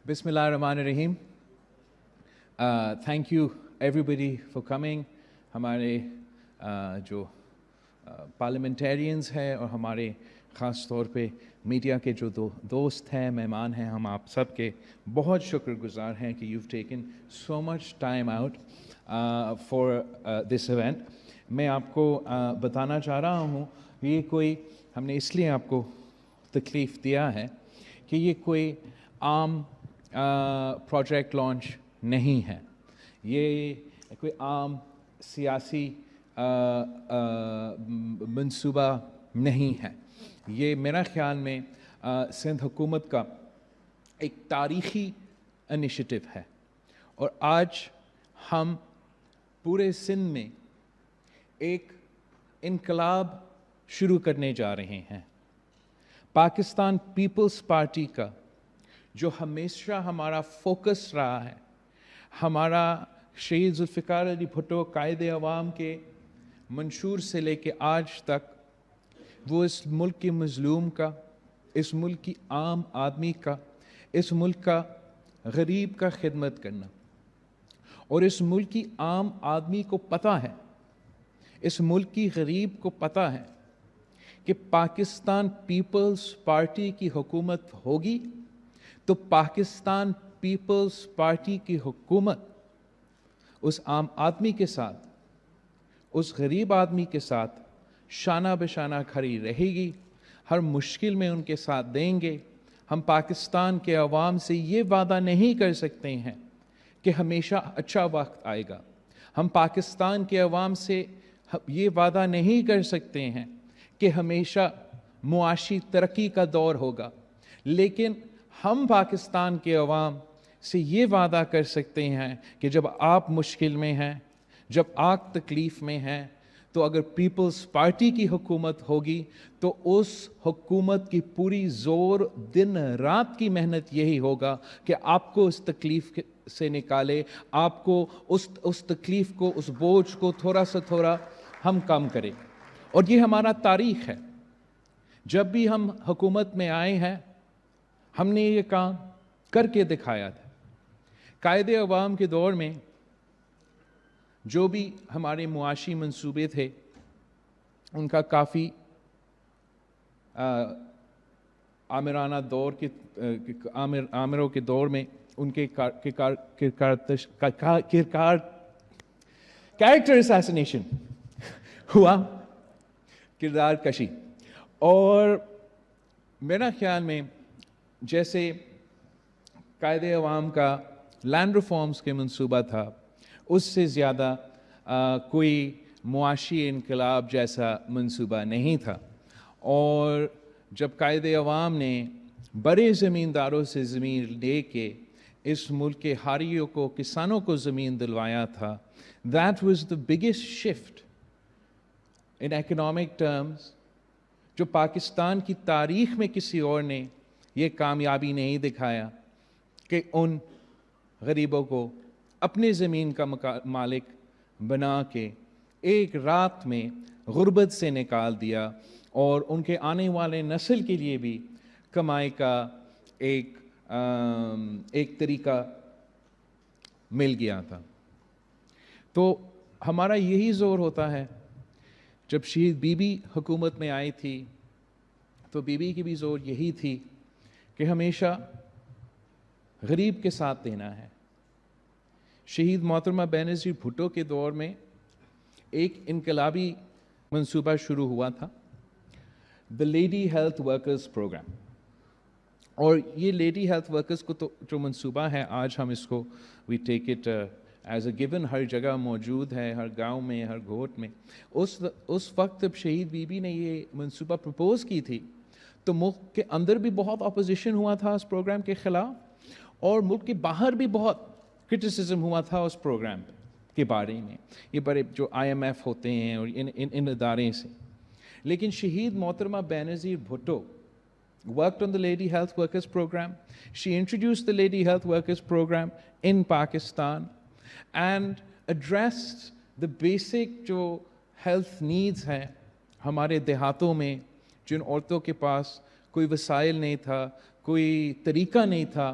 Bismillahirrahmanirrahim. Thank you everybody for coming. ہمارے جو parliamentarians ہیں اور ہمارے خاص طور پہ میڈیا کے جو دوست ہیں، مہمان ہیں، ہم آپ سب کے بہت شکر گزار ہیں کہ you've taken so much time out for this event. میں آپ کو بتانا چاہ رہا ہوں یہ کوئی ہم نے اس لیے آپ کو تکلیف دیا ہے کہ یہ کوئی عام پروجیکٹ لانچ نہیں ہے، یہ کوئی عام سیاسی منصوبہ نہیں ہے. یہ میرا خیال میں سندھ حکومت کا ایک تاریخی انیشیٹو ہے، اور آج ہم پورے سندھ میں ایک انقلاب شروع کرنے جا رہے ہیں. پاکستان پیپلز پارٹی کا جو ہمیشہ ہمارا فوکس رہا ہے، ہمارا شہید ذوالفقار علی بھٹو قائد عوام کے منشور سے لے کے آج تک، وہ اس ملک کے مظلوم کا، اس ملک کی عام آدمی کا، اس ملک کا غریب کا خدمت کرنا. اور اس ملک کی عام آدمی کو پتہ ہے، اس ملک کی غریب کو پتہ ہے کہ پاکستان پیپلز پارٹی کی حکومت ہوگی تو پاکستان پیپلز پارٹی کی حکومت اس عام آدمی کے ساتھ، اس غریب آدمی کے ساتھ شانہ بشانہ کھڑی رہے گی، ہر مشکل میں ان کے ساتھ دیں گے. ہم پاکستان کے عوام سے یہ وعدہ نہیں کر سکتے ہیں کہ ہمیشہ اچھا وقت آئے گا. ہم پاکستان کے عوام سے یہ وعدہ نہیں کر سکتے ہیں کہ ہمیشہ معاشی ترقی کا دور ہوگا، لیکن ہم پاکستان کے عوام سے یہ وعدہ کر سکتے ہیں کہ جب آپ مشکل میں ہیں، جب آپ تکلیف میں ہیں، تو اگر پیپلز پارٹی کی حکومت ہوگی تو اس حکومت کی پوری زور دن رات کی محنت یہی ہوگا کہ آپ کو اس تکلیف سے نکالے، آپ کو اس تکلیف کو، اس بوجھ کو تھوڑا سا تھوڑا ہم کم کریں. اور یہ ہمارا تاریخ ہے. جب بھی ہم حکومت میں آئے ہیں ہم نے یہ کام کر کے دکھایا تھا. قائد عوام کے دور میں جو بھی ہمارے معاشی منصوبے تھے ان کا کافی آمرانہ دور کے آمروں کے دور میں ان کے کیریکٹر اسیسینیشن ہوا، کردار کشی. اور میرا خیال میں جیسے قائد عوام کا لینڈ ریفارمز کے منصوبہ تھا، اس سے زیادہ کوئی معاشی انقلاب جیسا منصوبہ نہیں تھا. اور جب قائد عوام نے بڑے زمینداروں سے زمین لے کے اس ملک کے حاریوں کو، کسانوں کو زمین دلوایا تھا، that was the biggest shift in economic terms جو پاکستان کی تاریخ میں کسی اور نے یہ کامیابی نہیں دکھایا کہ ان غریبوں کو اپنے زمین کا مالک بنا کے ایک رات میں غربت سے نکال دیا، اور ان کے آنے والے نسل کے لیے بھی کمائی کا ایک طریقہ مل گیا تھا. تو ہمارا یہی زور ہوتا ہے. جب شہید بی بی حکومت میں آئی تھی تو بی بی کی بھی زور یہی تھی کہ ہمیشہ غریب کے ساتھ دینا ہے. شہید محترمہ بینظیر بھٹو کے دور میں ایک انقلابی منصوبہ شروع ہوا تھا، the lady health workers programme. اور یہ لیڈی ہیلتھ ورکرز کو تو جو منصوبہ ہے آج ہم اس کو we take it as a given, ہر جگہ موجود ہے، ہر گاؤں میں، ہر گھوٹ میں. اس وقت جب شہید بی بی نے یہ منصوبہ پرپوز کی تھی تو ملک کے اندر بھی بہت اپوزیشن ہوا تھا اس پروگرام کے خلاف، اور ملک کے باہر بھی بہت کرٹیسزم ہوا تھا اس پروگرام کے بارے میں، یہ بڑے جو IMF ہوتے ہیں اور ان ادارے سے. لیکن شہید محترمہ Benazir Bhutto worked on the Lady Health Workers Program. She introduced the Lady Health Workers Program in Pakistan and addressed the basic جو health needs ہیں ہمارے دیہاتوں میں، جن عورتوں کے پاس کوئی وسائل نہیں تھا، کوئی طریقہ نہیں تھا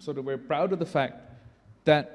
sort of we're proud of the fact that